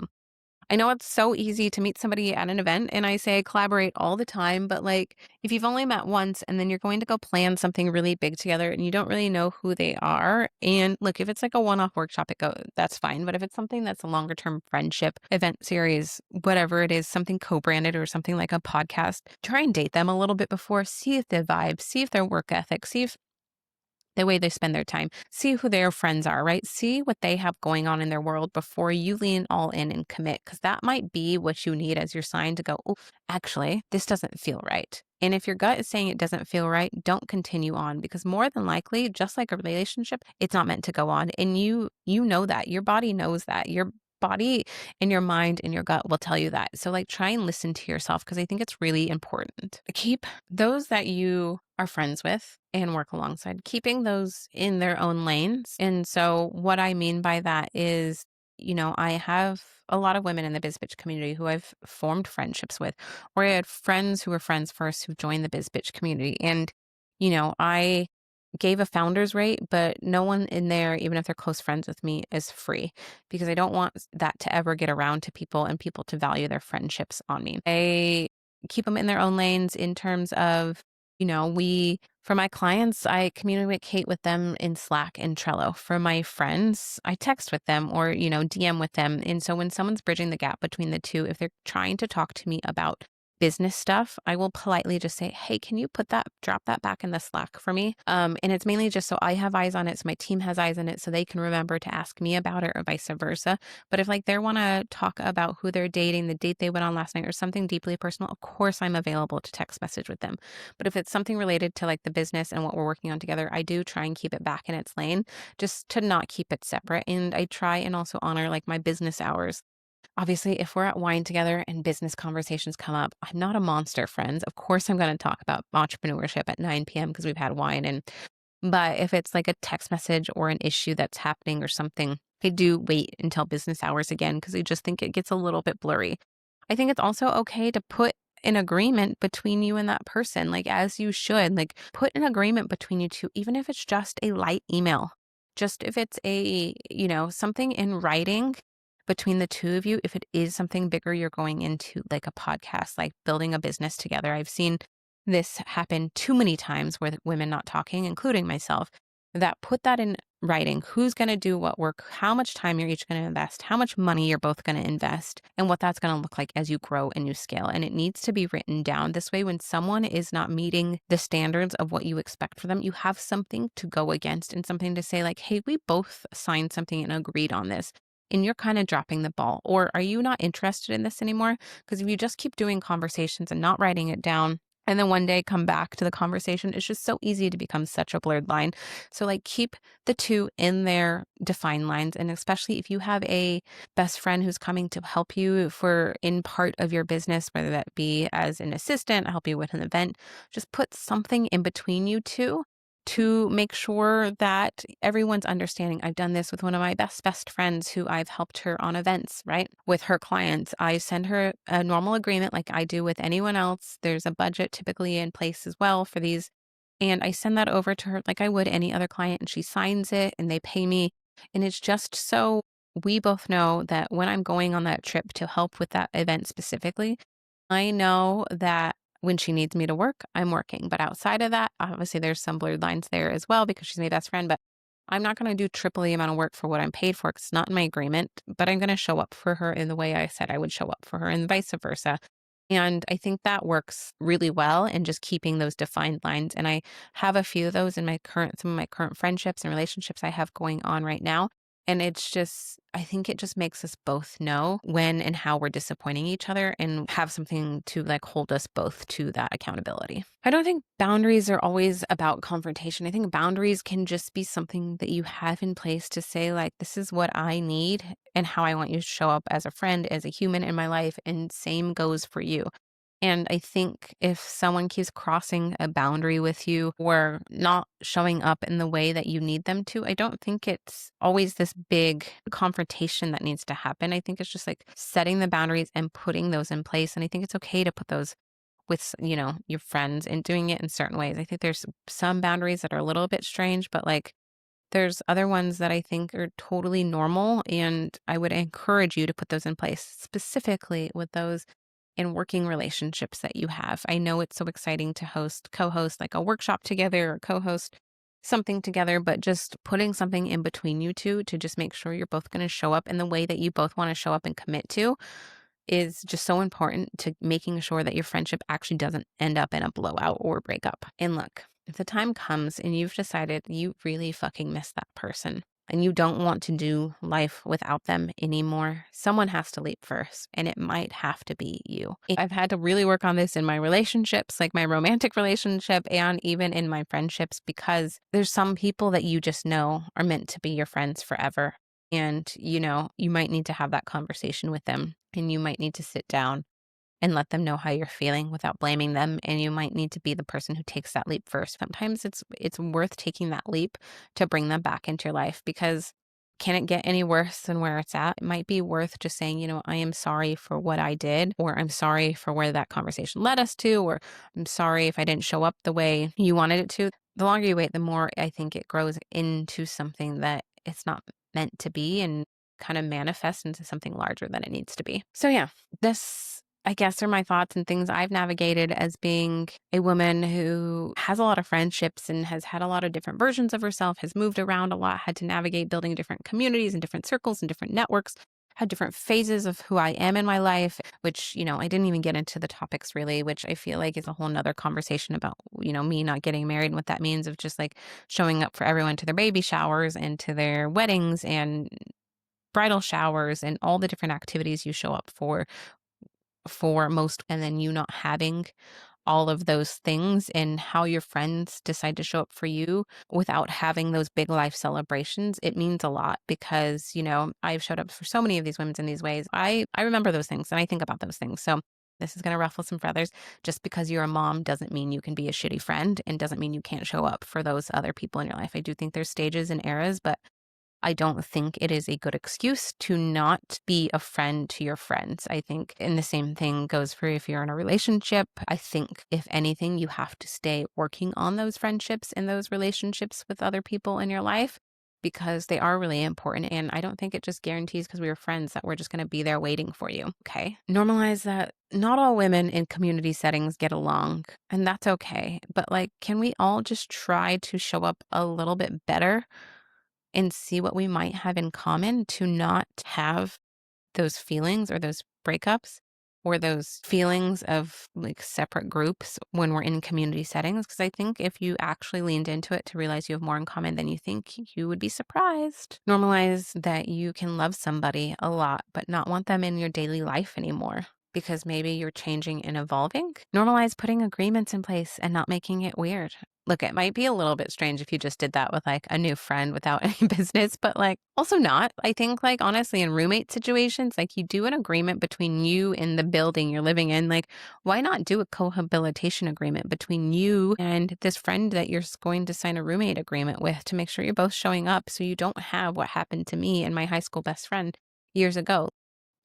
I know it's so easy to meet somebody at an event and I say collaborate all the time, but like if you've only met once and then you're going to go plan something really big together and you don't really know who they are. And look, if it's like a one-off workshop, that's fine. But if it's something that's a longer term friendship event series, whatever it is, something co-branded or something like a podcast, try and date them a little bit before, see if the vibe, see if their work ethic, see if the way they spend their time, see who their friends are, right? See what they have going on in their world before you lean all in and commit, because that might be what you need as your sign to go, oh, actually, this doesn't feel right. And if your gut is saying it doesn't feel right, don't continue on because more than likely, just like a relationship, it's not meant to go on. And you know that. Your body knows that. Your body and your mind and your gut will tell you that. So like try and listen to yourself because I think it's really important. Keep those that you are friends with and work alongside, keeping those in their own lanes. And so what I mean by that is, I have a lot of women in the Bizz Bitch community who I've formed friendships with, or I had friends who were friends first who joined the Bizz Bitch community. And, I gave a founder's rate, but no one in there, even if they're close friends with me, is free because I don't want that to ever get around to people and people to value their friendships on me. I keep them in their own lanes in terms of, for my clients, I communicate with them in Slack and Trello. For my friends, I text with them or, DM with them. And so when someone's bridging the gap between the two, if they're trying to talk to me about business stuff, I will politely just say, hey, can you drop that back in the Slack for me? And it's mainly just so I have eyes on it, so my team has eyes on it, so they can remember to ask me about it or vice versa. But if like they want to talk about who they're dating, the date they went on last night or something deeply personal, of course I'm available to text message with them. But if it's something related to like the business and what we're working on together, I do try and keep it back in its lane just to not keep it separate. And I try and also honor like my business hours. Obviously, if we're at wine together and business conversations come up, I'm not a monster, friends. Of course, I'm going to talk about entrepreneurship at 9 p.m. because we've had wine. But if it's like a text message or an issue that's happening or something, I do wait until business hours again because I just think it gets a little bit blurry. I think it's also okay to put an agreement between you and that person, like as you should, like put an agreement between you two, even if it's just a light email, just if it's something in writing between the two of you. If it is something bigger, you're going into like a podcast, like building a business together. I've seen this happen too many times with women not talking, including myself, that put that in writing. Who's going to do what work, how much time you're each going to invest, how much money you're both going to invest, and what that's going to look like as you grow and you scale. And it needs to be written down. This way, when someone is not meeting the standards of what you expect for them, you have something to go against and something to say like, hey, we both signed something and agreed on this. And you're kind of dropping the ball. Or are you not interested in this anymore? Because if you just keep doing conversations and not writing it down, and then one day come back to the conversation, it's just so easy to become such a blurred line. So like keep the two in their defined lines. And especially if you have a best friend who's coming to help you for in part of your business, whether that be as an assistant, help you with an event, just put something in between you two to make sure that everyone's understanding. I've done this with one of my best friends who I've helped her on events, right? With her clients. I send her a normal agreement like I do with anyone else. There's a budget typically in place as well for these. And I send that over to her like I would any other client, and she signs it and they pay me. And it's just so we both know that when I'm going on that trip to help with that event specifically, I know that when she needs me to work, I'm working. But outside of that, obviously there's some blurred lines there as well because she's my best friend. But I'm not going to do triple the amount of work for what I'm paid for because it's not in my agreement. But I'm going to show up for her in the way I said I would show up for her and vice versa. And I think that works really well in just keeping those defined lines. And I have a few of those in some of my current friendships and relationships I have going on right now. And I think it just makes us both know when and how we're disappointing each other and have something to like hold us both to that accountability. I don't think boundaries are always about confrontation. I think boundaries can just be something that you have in place to say like, this is what I need and how I want you to show up as a friend, as a human in my life. And same goes for you. And I think if someone keeps crossing a boundary with you or not showing up in the way that you need them to, I don't think it's always this big confrontation that needs to happen. I think it's just like setting the boundaries and putting those in place. And I think it's okay to put those with, your friends and doing it in certain ways. I think there's some boundaries that are a little bit strange, but like there's other ones that I think are totally normal. And I would encourage you to put those in place, specifically with those in working relationships that you have. I know it's so exciting to co-host like a workshop together or co-host something together, but just putting something in between you two to just make sure you're both going to show up in the way that you both want to show up and commit to is just so important to making sure that your friendship actually doesn't end up in a blowout or breakup. And look, if the time comes and you've decided you really fucking miss that person and you don't want to do life without them anymore, someone has to leap first, and it might have to be you. I've had to really work on this in my relationships, like my romantic relationship and even in my friendships, because there's some people that you just know are meant to be your friends forever. And, you might need to have that conversation with them, and you might need to sit down and let them know how you're feeling without blaming them. And you might need to be the person who takes that leap first. Sometimes it's worth taking that leap to bring them back into your life, because can it get any worse than where it's at? It might be worth just saying, I am sorry for what I did, or I'm sorry for where that conversation led us to, or I'm sorry if I didn't show up the way you wanted it to. the longer you wait, the more I think it grows into something that it's not meant to be and kind of manifests into something larger than it needs to be. So yeah, this, I guess, are my thoughts and things I've navigated as being a woman who has a lot of friendships and has had a lot of different versions of herself, has moved around a lot, had to navigate building different communities and different circles and different networks, had different phases of who I am in my life, which, I didn't even get into the topics really, which I feel like is a whole nother conversation about, me not getting married and what that means of just like showing up for everyone to their baby showers and to their weddings and bridal showers and all the different activities you show up for most, and then you not having all of those things and how your friends decide to show up for you without having those big life celebrations. It means a lot because, I've showed up for so many of these women in these ways. I remember those things and I think about those things. So this is going to ruffle some feathers. Just because you're a mom doesn't mean you can be a shitty friend and doesn't mean you can't show up for those other people in your life. I do think there's stages and eras, but I don't think it is a good excuse to not be a friend to your friends. I think, and the same thing goes for if you're in a relationship. I think, if anything, you have to stay working on those friendships and those relationships with other people in your life because they are really important. And I don't think it just guarantees because we were friends that we're just going to be there waiting for you. Okay. Normalize that not all women in community settings get along, and that's okay. But can we all just try to show up a little bit better and see what we might have in common to not have those feelings or those breakups or those feelings of separate groups when we're in community settings? Because I think if you actually leaned into it to realize you have more in common than you think, you would be surprised. Normalize that you can love somebody a lot, but not want them in your daily life anymore because maybe you're changing and evolving. Normalize putting agreements in place and not making it weird. Look, it might be a little bit strange if you just did that with a new friend without any business, but also not. I think honestly in roommate situations, you do an agreement between you and the building you're living in. Why not do a cohabilitation agreement between you and this friend that you're going to sign a roommate agreement with to make sure you're both showing up so you don't have what happened to me and my high school best friend years ago.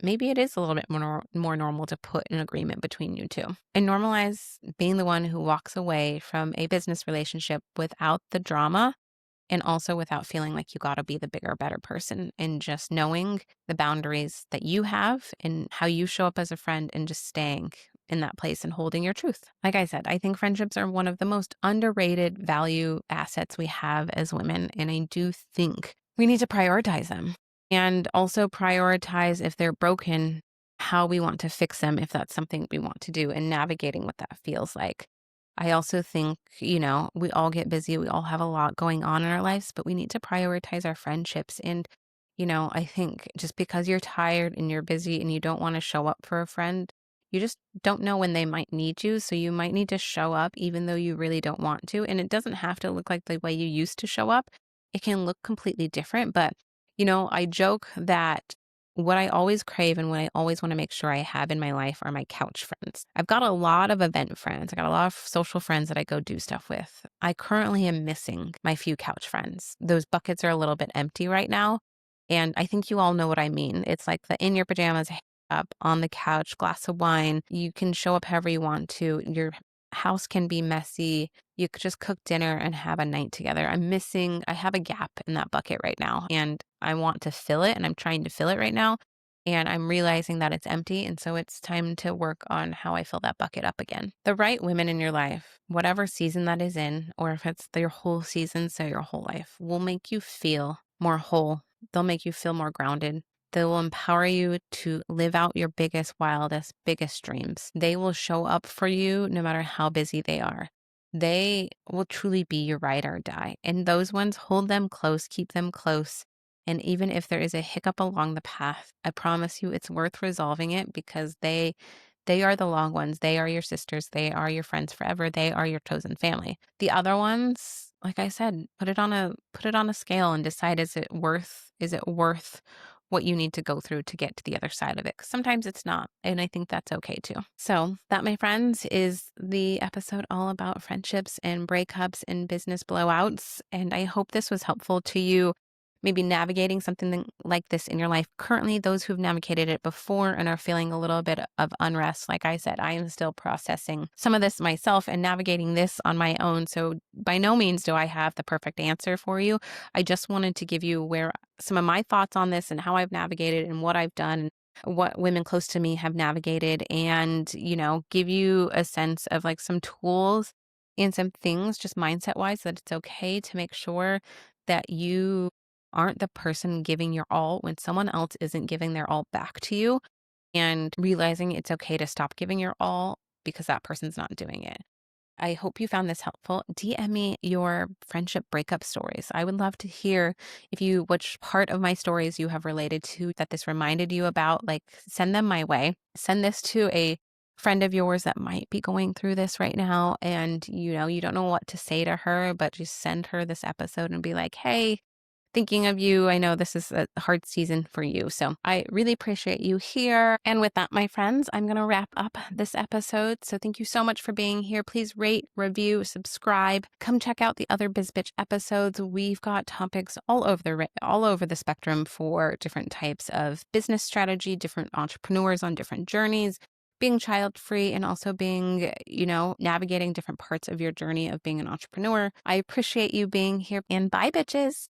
Maybe it is a little bit more normal to put an agreement between you two and normalize being the one who walks away from a business relationship without the drama and also without feeling like you got to be the bigger, better person, and just knowing the boundaries that you have and how you show up as a friend and just staying in that place and holding your truth. Like I said, I think friendships are one of the most underrated value assets we have as women. And I do think we need to prioritize them and also prioritize if they're broken, how we want to fix them, if that's something we want to do, and navigating what that feels like. I also think, we all get busy. We all have a lot going on in our lives, but we need to prioritize our friendships. And, I think just because you're tired and you're busy and you don't want to show up for a friend, you just don't know when they might need you. So you might need to show up even though you really don't want to. And it doesn't have to look like the way you used to show up. It can look completely different. But, I joke that what I always crave and what I always want to make sure I have in my life are my couch friends. I've got a lot of event friends. I got a lot of social friends that I go do stuff with. I currently am missing my few couch friends. Those buckets are a little bit empty right now. And I think you all know what I mean. It's like the in your pajamas, up on the couch, glass of wine. You can show up however you want to. Your house can be messy. You could just cook dinner and have a night together. I have a gap in that bucket right now and I want to fill it and I'm trying to fill it right now. And I'm realizing that it's empty. And so it's time to work on how I fill that bucket up again. The right women in your life, whatever season that is in, or if it's your whole season, so your whole life, will make you feel more whole. They'll make you feel more grounded. They will empower you to live out your biggest, wildest, biggest dreams. They will show up for you no matter how busy they are. They will truly be your ride or die. And those ones, hold them close, keep them close. And even if there is a hiccup along the path, I promise you it's worth resolving it because they are the long ones. They are your sisters. They are your friends forever. They are your chosen family. The other ones, like I said, put it on a scale and decide is it worth what you need to go through to get to the other side of it. 'Cause sometimes it's not. And I think that's okay too. So that, my friends, is the episode all about friendships and breakups and business blowouts. And I hope this was helpful to you maybe navigating something like this in your life currently, those who've navigated it before and are feeling a little bit of unrest. Like I said, I am still processing some of this myself and navigating this on my own. So by no means do I have the perfect answer for you. I just wanted to give you where some of my thoughts on this and how I've navigated and what I've done, what women close to me have navigated, and, give you a sense of like some tools and some things just mindset wise that it's okay to make sure that you aren't the person giving your all when someone else isn't giving their all back to you, and realizing it's okay to stop giving your all because that person's not doing it. I hope you found this helpful. DM me your friendship breakup stories. I would love to hear which part of my stories you have related to that this reminded you about. Like, send them my way. Send this to a friend of yours that might be going through this right now. And, you don't know what to say to her, but just send her this episode and be like, hey, thinking of you. I know this is a hard season for you. So I really appreciate you here. And with that, my friends, I'm going to wrap up this episode. So thank you so much for being here. Please rate, review, subscribe. Come check out the other Bizz Bitch episodes. We've got topics all over the spectrum for different types of business strategy, different entrepreneurs on different journeys, being child-free, and also being, navigating different parts of your journey of being an entrepreneur. I appreciate you being here, and bye, bitches.